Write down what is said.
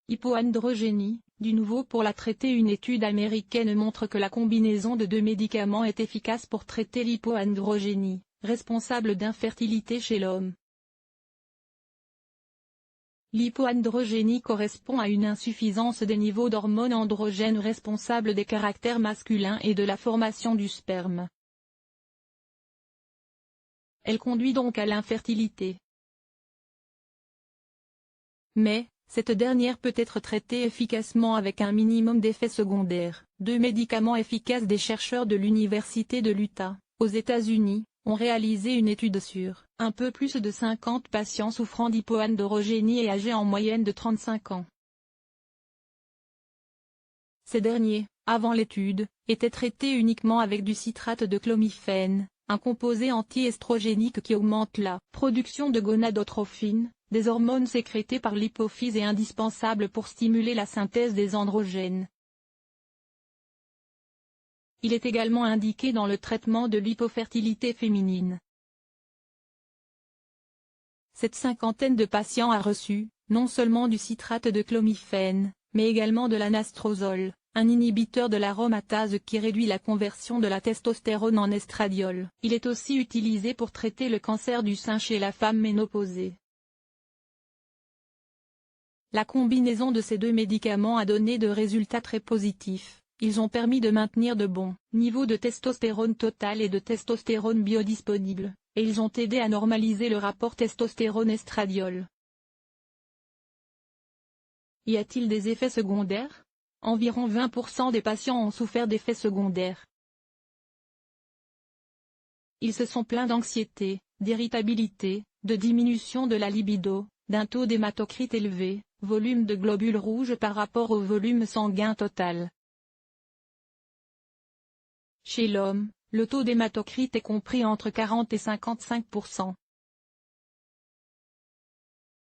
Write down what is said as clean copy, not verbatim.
Hypoandrogénie, du nouveau pour la traiter. Une étude américaine montre que la combinaison de deux médicaments est efficace pour traiter l'hypoandrogénie, responsable d'infertilité chez l'homme. L'hypoandrogénie correspond à une insuffisance des niveaux d'hormones androgènes responsables des caractères masculins et de la formation du sperme. Elle conduit donc à l'infertilité. Mais, cette dernière peut être traitée efficacement avec un minimum d'effets secondaires. Deux médicaments efficaces des chercheurs de l'Université de l'Utah, aux États-Unis, ont réalisé une étude sur un peu plus de 50 patients souffrant d'hypoandrogénie et âgés en moyenne de 35 ans. Ces derniers, avant l'étude, étaient traités uniquement avec du citrate de clomiphène, un composé anti-estrogénique qui augmente la production de gonadotrophines, des hormones sécrétées par l'hypophyse et indispensables pour stimuler la synthèse des androgènes. Il est également indiqué dans le traitement de l'hypofertilité féminine. Cette cinquantaine de patients a reçu, non seulement du citrate de clomiphène, mais également de l'anastrozole, un inhibiteur de l'aromatase qui réduit la conversion de la testostérone en estradiol. Il est aussi utilisé pour traiter le cancer du sein chez la femme ménopausée. La combinaison de ces deux médicaments a donné de résultats très positifs. Ils ont permis de maintenir de bons niveaux de testostérone totale et de testostérone biodisponible, et ils ont aidé à normaliser le rapport testostérone-estradiol. Y a-t-il des effets secondaires? Environ 20% des patients ont souffert d'effets secondaires. Ils se sont plaints d'anxiété, d'irritabilité, de diminution de la libido, d'un taux d'hématocrite élevé, volume de globules rouges par rapport au volume sanguin total. Chez l'homme, le taux d'hématocrite est compris entre 40 et 55%.